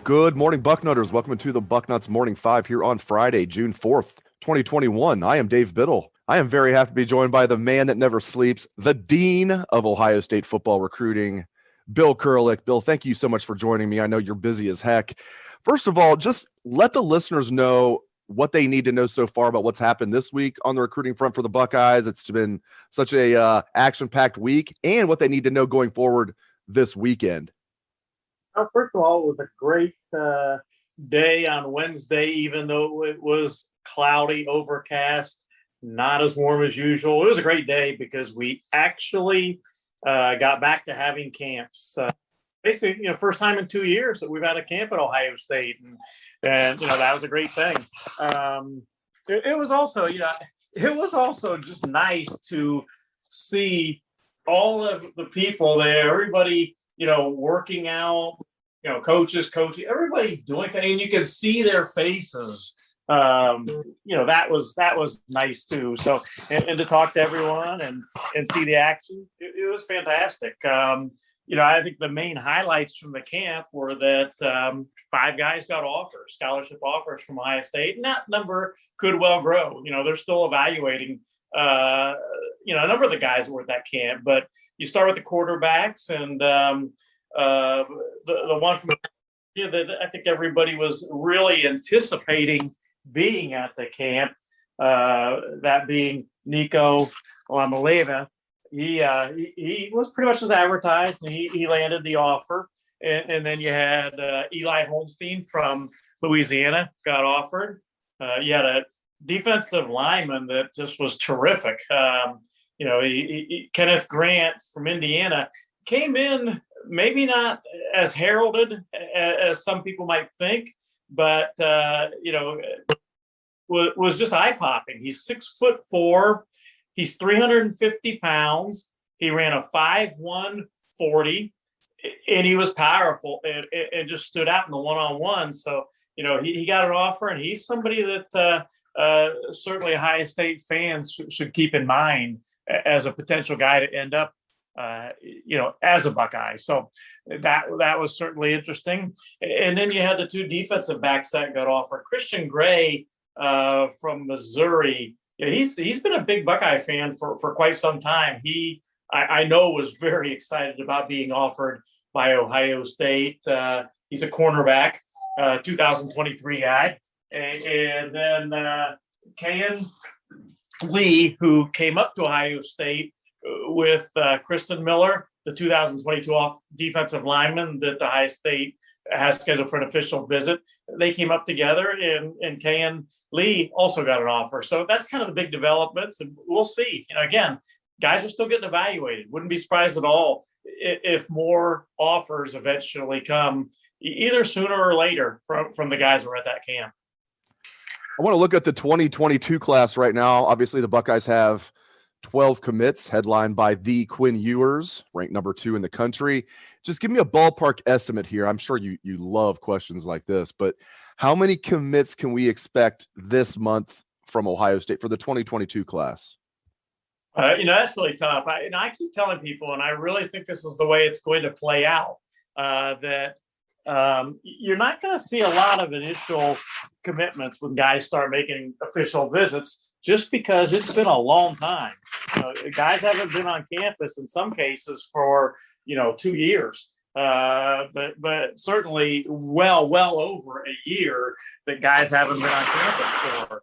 Good morning, Bucknutters. Welcome to the Bucknuts Morning Five here on Friday, June 4th, 2021. I am Dave Biddle. I am very happy to be joined by the man that never sleeps, the Dean of Ohio State football recruiting, Bill Kurelic. Bill, thank you so much for joining me. I know you're busy as heck. First of all, just let the listeners know what they need to know so far about what's happened this week on the recruiting front for the Buckeyes. It's been such a action-packed week, and what they need to know going forward this weekend. Well, first of all, it was a great day on Wednesday, even though it was cloudy, overcast, not as warm as usual. It was a great day because we actually got back to having camps. Basically, first time in 2 years that we've had a camp at Ohio State, and that was a great thing. It was also, it was also just nice to see all of the people there, everybody, working out, coaches, coaching, everybody doing things, and you can see their faces. That was nice too. So, and to talk to everyone and see the action, it was fantastic. I think the main highlights from the camp were that 5 guys got offers, scholarship offers from Ohio State, and that number could well grow. They're still evaluating, a number of the guys were at that camp, but you start with the quarterbacks, and the one from that I think everybody was really anticipating being at the camp, that being Nico Lamaleva. He was pretty much as advertised, and he landed the offer. And then you had Eli Holstein from Louisiana got offered. You had a defensive lineman that just was terrific. Kenneth Grant from Indiana came in, maybe not as heralded as some people might think, but was just eye-popping. He's 6'4". He's 350 pounds. He ran a 5.1 40, and he was powerful and just stood out in the one-on-one. So, he got an offer, and he's somebody that certainly Ohio State fans should keep in mind as a potential guy to end up, as a Buckeye. So that was certainly interesting. And then you had the 2 defensive backs that got offered. Christian Gray from Missouri. He's been a big Buckeye fan for quite some time. I know was very excited about being offered by Ohio State. He's a cornerback, 2023 guy. And then Kayan Lee, who came up to Ohio State with Kristen Miller, the 2022 defensive lineman that the Ohio State has scheduled for an official visit. They came up together, and Kayan Lee also got an offer. So that's kind of the big developments, and we'll see. Again, guys are still getting evaluated. Wouldn't be surprised at all if more offers eventually come, either sooner or later, from the guys who are at that camp. I want to look at the 2022 class right now. Obviously, the Buckeyes have 12 commits, headlined by the Quinn Ewers, ranked number 2 in the country. Just give me a ballpark estimate here. I'm sure you love questions like this, but how many commits can we expect this month from Ohio State for the 2022 class? That's really tough. I keep telling people, and I really think this is the way it's going to play out, that you're not going to see a lot of initial commitments when guys start making official visits, just because it's been a long time. Guys haven't been on campus in some cases for 2 years, but certainly well over a year that guys haven't been on campus for.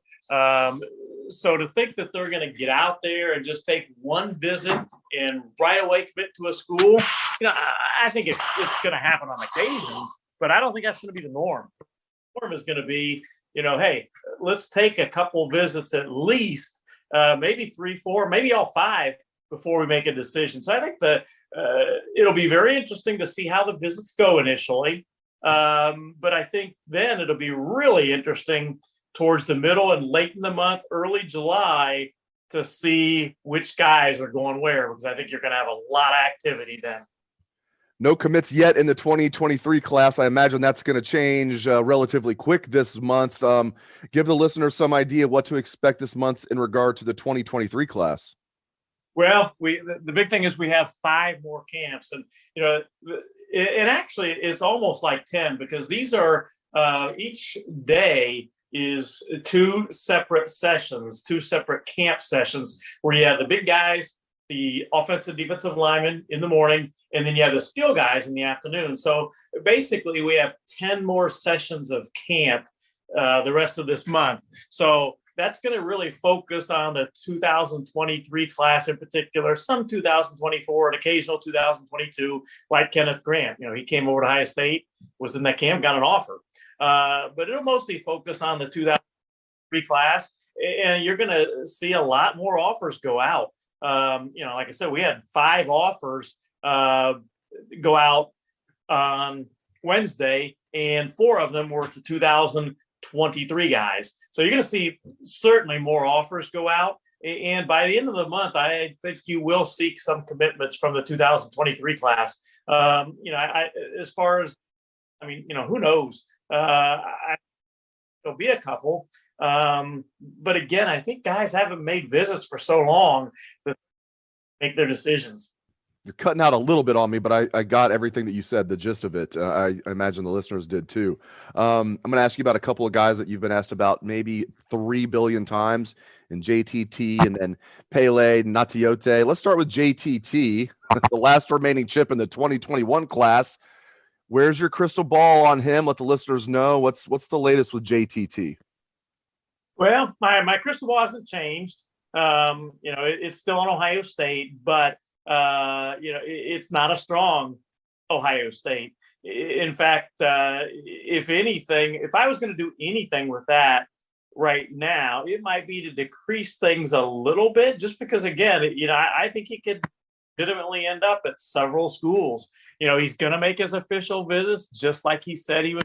So to think that they're going to get out there and just take one visit and right away commit to a school, I think it's going to happen on occasion, but I don't think that's going to be the norm. The norm is going to be, hey, let's take a couple visits at least, maybe 3, 4, maybe all 5 before we make a decision. So I think it'll be very interesting to see how the visits go initially. But I think then it'll be really interesting towards the middle and late in the month, early July, to see which guys are going where, because I think you're going to have a lot of activity then. No commits yet in the 2023 class. I imagine that's going to change relatively quick this month. Give the listeners some idea what to expect this month in regard to the 2023 class. Well, the big thing is we have 5 more camps, and And actually, it's almost like 10 because these are each day is two separate sessions, two separate camp sessions where you have the big guys, the offensive defensive linemen in the morning, and then you have the skill guys in the afternoon. So basically we have 10 more sessions of camp the rest of this month. So that's going to really focus on the 2023 class in particular, some 2024, an occasional 2022, like Kenneth Grant. He came over to Ohio State, was in that camp, got an offer. But it'll mostly focus on the 2003 class, and you're going to see a lot more offers go out. Like I said, we had 5 offers go out on Wednesday, and 4 of them were to 2023 guys. So you're going to see certainly more offers go out. And by the end of the month, I think you will see some commitments from the 2023 class. As far as, who knows? There'll be a couple. But again, I think guys haven't made visits for so long that make their decisions. You're cutting out a little bit on me, but I got everything that you said, the gist of it. I imagine the listeners did too. I'm going to ask you about a couple of guys that you've been asked about maybe 3 billion times, in JTT and then Pele, Natiote. Let's start with JTT, the last remaining chip in the 2021 class. Where's your crystal ball on him? Let the listeners know. What's the latest with JTT? Well, my crystal ball hasn't changed. It's still on Ohio State, but it's not a strong Ohio State. In fact, if anything, if I was going to do anything with that right now, it might be to decrease things a little bit, just because, again, I think he could legitimately end up at several schools. He's going to make his official visits, just like he said he would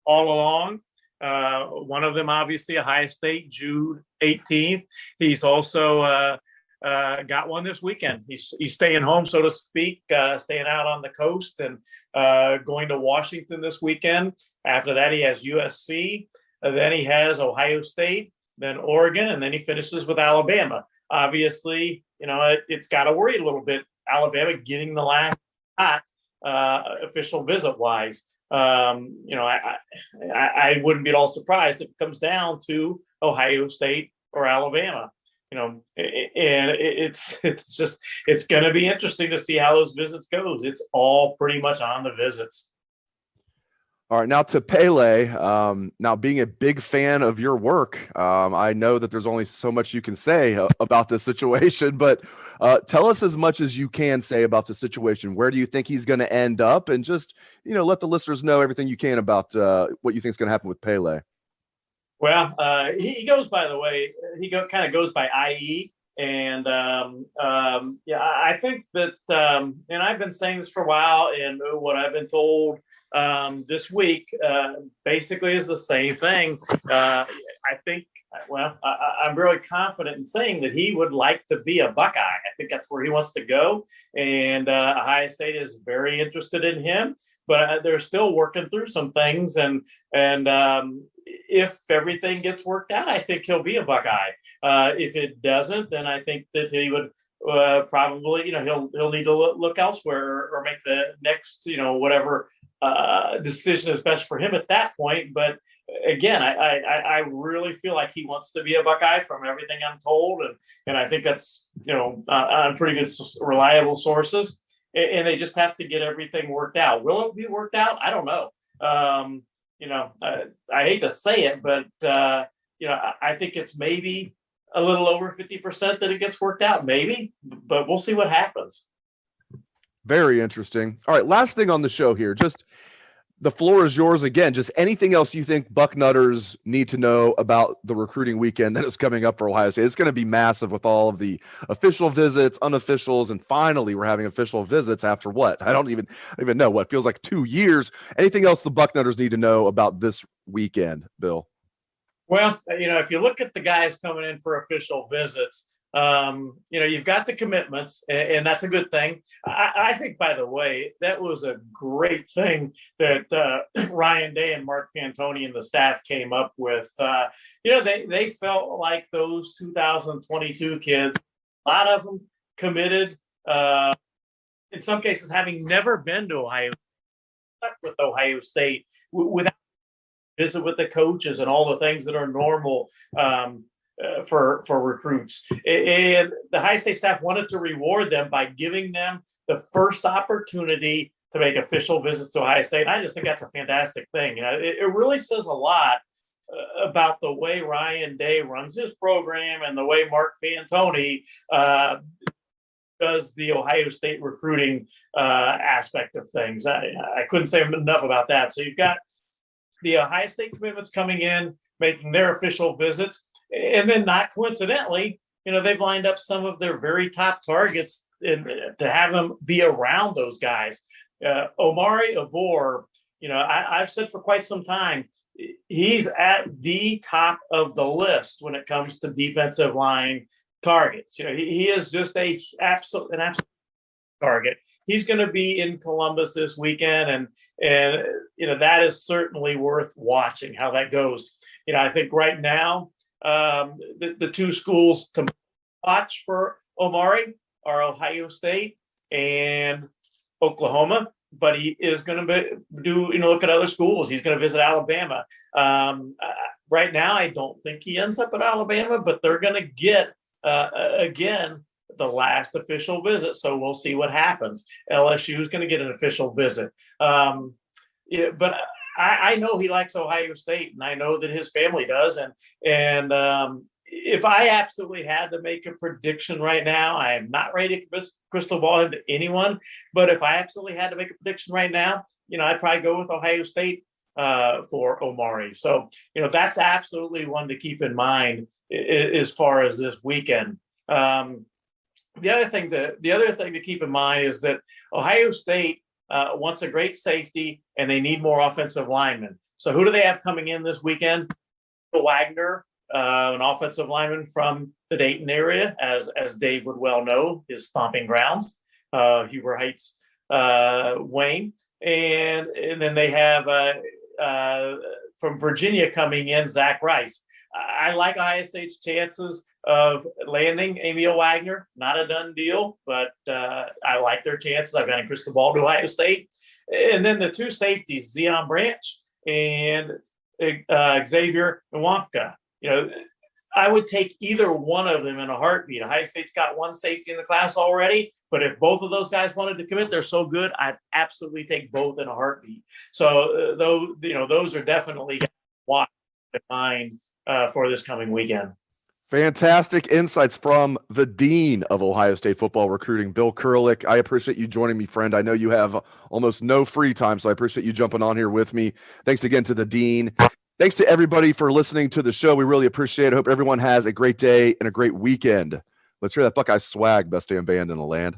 all along. One of them, obviously, Ohio State, June 18th. He's also got one this weekend. He's staying home, so to speak, staying out on the coast and going to Washington this weekend. After that, he has USC. Then he has Ohio State, then Oregon, and then he finishes with Alabama. Obviously, it's got to worry a little bit. Alabama getting the last shot official visit wise. I wouldn't be at all surprised if it comes down to Ohio State or Alabama. And it's going to be interesting to see how those visits goes. It's all pretty much on the visits. All right, now to Pele. Now, being a big fan of your work, I know that there's only so much you can say about this situation, but tell us as much as you can say about the situation. Where do you think he's going to end up? And just, let the listeners know everything you can about what you think is going to happen with Pele. Well, he goes, by the way, kind of goes by IE. And I think that, and I've been saying this for a while, and what I've been told this week basically is the same thing. I think, I'm really confident in saying that he would like to be a Buckeye. I think that's where he wants to go. And Ohio State is very interested in him, but they're still working through some things. And if everything gets worked out, I think he'll be a Buckeye. If it doesn't, then I think that he would probably, he'll need to look elsewhere or make the next, whatever decision is best for him at that point. But again, I really feel like he wants to be a Buckeye from everything I'm told. And I think that's, on pretty good, reliable sources. And they just have to get everything worked out. Will it be worked out? I don't know. I hate to say it, but, I think it's maybe a little over 50% that it gets worked out, maybe, but we'll see what happens. Very interesting. All right, last thing on the show here, just the floor is yours again. Just anything else you think Bucknutters need to know about the recruiting weekend that is coming up for Ohio State? It's going to be massive with all of the official visits, unofficials, and finally we're having official visits after what? I don't even know, what feels like 2 years. Anything else the Bucknutters need to know about this weekend, Bill? Well, if you look at the guys coming in for official visits, you've got the commitments, and that's a good thing. I think, by the way, that was a great thing that Ryan Day and Mark Pantoni and the staff came up with. They felt like those 2022 kids, a lot of them committed in some cases, having never been to Ohio, with Ohio State, without visit with the coaches and all the things that are normal for recruits. And the Ohio State staff wanted to reward them by giving them the first opportunity to make official visits to Ohio State. And I just think that's a fantastic thing. It really says a lot about the way Ryan Day runs his program and the way Mark Pantoni does the Ohio State recruiting aspect of things. I couldn't say enough about that. So you've got the Ohio State commitments coming in, making their official visits, and then not coincidentally, they've lined up some of their very top targets to have them be around those guys. Omari Abor, I've said for quite some time, he's at the top of the list when it comes to defensive line targets. He is just an absolute target. He's going to be in Columbus this weekend, and that is certainly worth watching how that goes. I think right now the two schools to watch for Omari are Ohio State and Oklahoma, but he is going to look at other schools. He's going to visit Alabama. Right now, I don't think he ends up at Alabama, but they're going to get again the last official visit, so we'll see what happens. LSU is going to get an official visit, but I know he likes Ohio State, and I know that his family does. And if I absolutely had to make a prediction right now, I am not ready to crystal ball into anyone, but if I absolutely had to make a prediction right now, I'd probably go with Ohio State for Omari. So that's absolutely one to keep in mind as far as this weekend. The other thing to keep in mind is that Ohio State wants a great safety, and they need more offensive linemen. So who do they have coming in this weekend? Wagner, an offensive lineman from the Dayton area, as Dave would well know, his stomping grounds, Huber Heights, Wayne, and then they have from Virginia coming in, Zach Rice. I like Ohio State's chances of landing Emil Wagner. Not a done deal, but I like their chances. I've got a crystal ball to Ohio State. And then the two safeties, Zion Branch and Xavier Nwamka. I would take either one of them in a heartbeat. Ohio State's got one safety in the class already, but if both of those guys wanted to commit, they're so good, I'd absolutely take both in a heartbeat. So those are definitely watch in mind for this coming weekend. Fantastic insights from the Dean of Ohio State football recruiting, Bill Kurelic. I appreciate you joining me, friend. I know you have almost no free time, so I appreciate you jumping on here with me. Thanks again to the Dean. Thanks to everybody for listening to the show. We really appreciate it. I hope everyone has a great day and a great weekend. Let's hear that Buckeye swag, best damn band in the land.